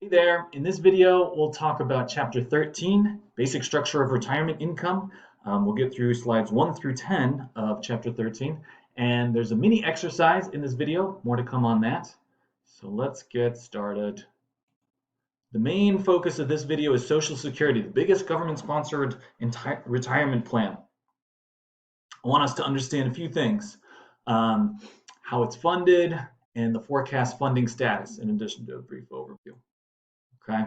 Hey there, in this video we'll talk about Chapter 13, Basic Structure of Retirement Income. We'll get through slides 1 through 10 of Chapter 13, and there's a mini exercise in this video, more to come on that. So let's get started. The main focus of this video is Social Security, the biggest government-sponsored retirement plan. I want us to understand a few things, how it's funded, and the forecast funding status, in addition to a brief overview. Okay.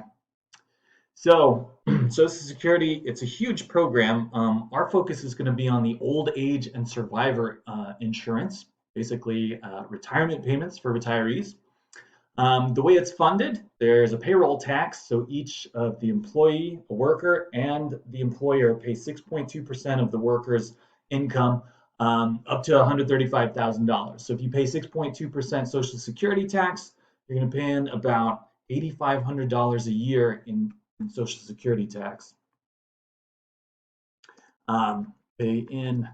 So, Social Security, it's a huge program. Our focus is going to be on the old age and survivor insurance, basically retirement payments for retirees. The way it's funded, there's a payroll tax, so each of the employee, a worker, and the employer pay 6.2% of the worker's income up to $135,000. So if you pay 6.2% Social Security tax, you're going to pay in about $8,500 a year in Social Security tax. Pay in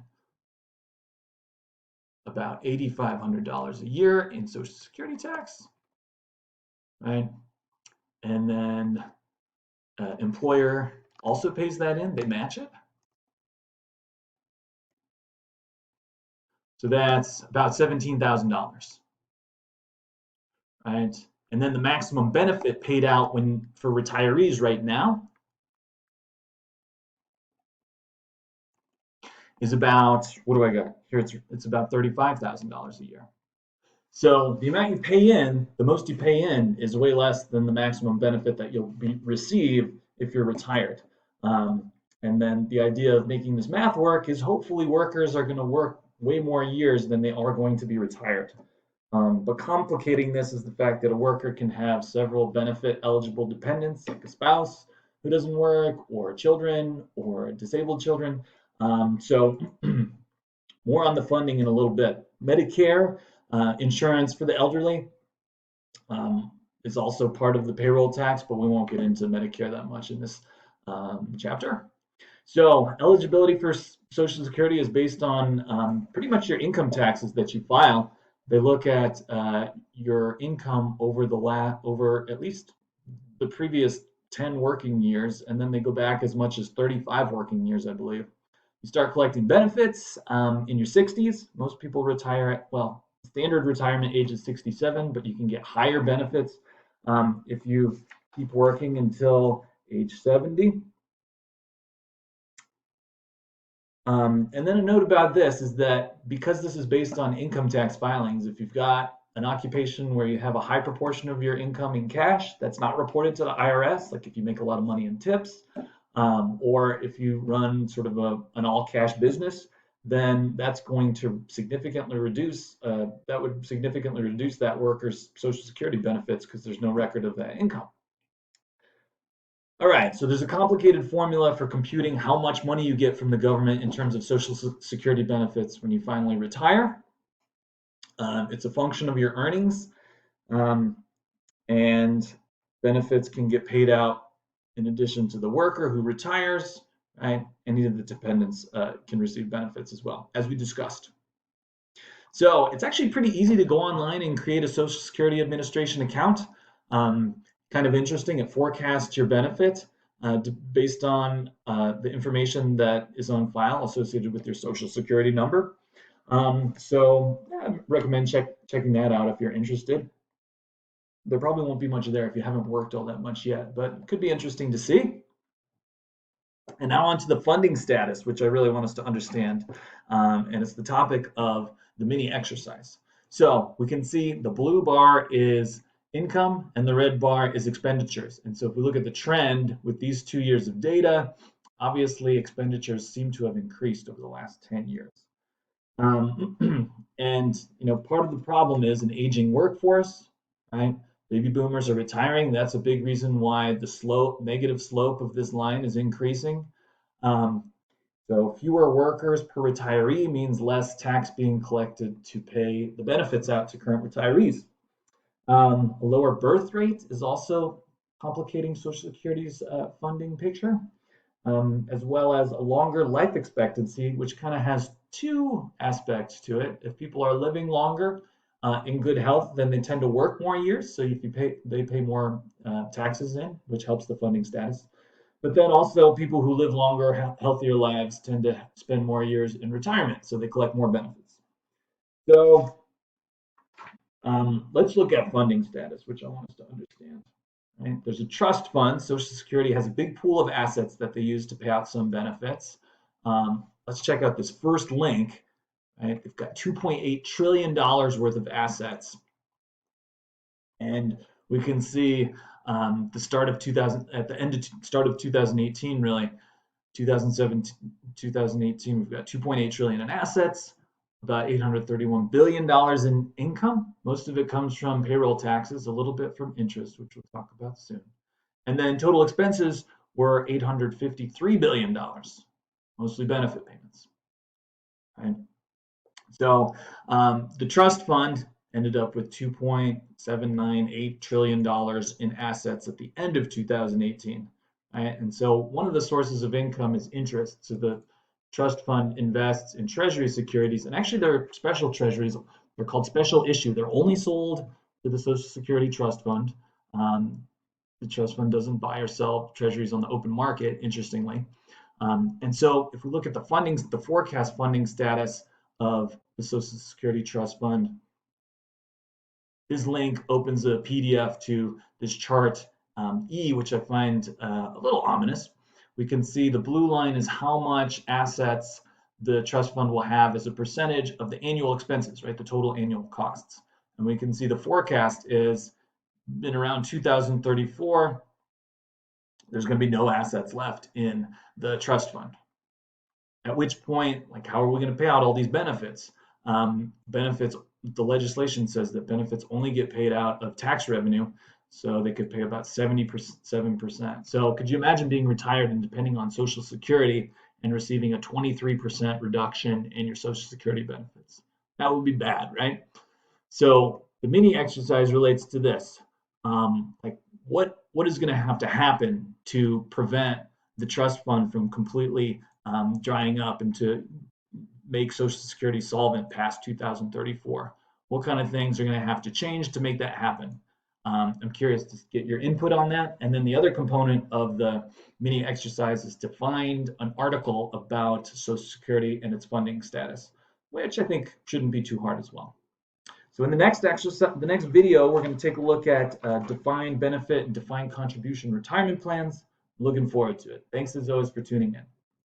about $8,500 a year in Social Security tax, right? And then employer also pays that in, they match it. So that's about $17,000, right? And then the maximum benefit paid out for retirees right now is about, what do I got? Here it's about $35,000 a year. So the amount you pay in, the most you pay in is way less than the maximum benefit that you'll receive if you're retired. And then the idea of making this math work is hopefully workers are going to work way more years than they are going to be retired. But complicating this is the fact that a worker can have several benefit eligible dependents, like a spouse who doesn't work, or children, or disabled children. So more on the funding in a little bit. Medicare insurance for the elderly is also part of the payroll tax, but we won't get into Medicare that much in this chapter. So eligibility for Social Security is based on pretty much your income taxes that you file. They look at your income over at least the previous 10 working years, and then they go back as much as 35 working years, I believe. You start collecting benefits in your 60s. Most people retire at, well, standard retirement age is 67, but you can get higher benefits if you keep working until age 70. And then a note about this is that because this is based on income tax filings, if you've got an occupation where you have a high proportion of your income in cash that's not reported to the IRS, like if you make a lot of money in tips, or if you run sort of an all-cash business, then that's going to significantly reduce that worker's Social Security benefits because there's no record of that income. All right, so there's a complicated formula for computing how much money you get from the government in terms of Social Security benefits when you finally retire. It's a function of your earnings, and benefits can get paid out in addition to the worker who retires, right? Any of the dependents can receive benefits as well, as we discussed. So it's actually pretty easy to go online and create a Social Security Administration account. Kind of interesting, it forecasts your benefit based on the information that is on file associated with your Social Security number. So I recommend checking that out if you're interested. There probably won't be much there if you haven't worked all that much yet, but it could be interesting to see. And now on to the funding status, which I really want us to understand. And it's the topic of the mini exercise. So we can see the blue bar is income and the red bar is expenditures. And so if we look at the trend with these 2 years of data, obviously expenditures seem to have increased over the last 10 years. And part of the problem is an aging workforce, right? Baby boomers are retiring. That's a big reason why the negative slope of this line is increasing. So fewer workers per retiree means less tax being collected to pay the benefits out to current retirees. A lower birth rate is also complicating Social Security's funding picture, as well as a longer life expectancy, which kind of has two aspects to it. If people are living longer, in good health, then they tend to work more years. So if you pay, they pay more taxes in, which helps the funding status. But then also people who live longer, healthier lives tend to spend more years in retirement, so they collect more benefits. So let's look at funding status, which I want us to understand. Right? There's a trust fund. Social Security has a big pool of assets that they use to pay out some benefits. Let's check out this first link. Right? They've got $2.8 trillion worth of assets. And we can see the start of 2000, at the end of start of 2018, really, 2017, 2018, we've got 2.8 trillion in assets, about $831 billion in income. Most of it comes from payroll taxes, a little bit from interest, which we'll talk about soon. And then total expenses were $853 billion, mostly benefit payments. Right? So the trust fund ended up with $2.798 trillion in assets at the end of 2018. Right? And so one of the sources of income is interest. So the trust fund invests in treasury securities, and actually they're special treasuries. They're called special issue. They're only sold to the Social Security Trust Fund. The trust fund doesn't buy or sell treasuries on the open market, interestingly. And so if we look at the forecast funding status of the Social Security Trust Fund, this link opens a PDF to this chart E, which I find a little ominous. We can see the blue line is how much assets the trust fund will have as a percentage of the annual expenses, right? The total annual costs. And we can see the forecast is in around 2034, there's going to be no assets left in the trust fund. At which point, like, how are we going to pay out all these benefits? Benefits, the legislation says that benefits only get paid out of tax revenue, so they could pay about 77%. So could you imagine being retired and depending on Social Security and receiving a 23% reduction in your Social Security benefits? That would be bad, right? So the mini exercise relates to this. Like what is going to have to happen to prevent the trust fund from completely drying up and to make Social Security solvent past 2034? What kind of things are going to have to change to make that happen? I'm curious to get your input on that. And then the other component of the mini exercise is to find an article about Social Security and its funding status, which I think shouldn't be too hard as well. So in the next exercise, the next video, we're going to take a look at defined benefit and defined contribution retirement plans. Looking forward to it. Thanks as always for tuning in.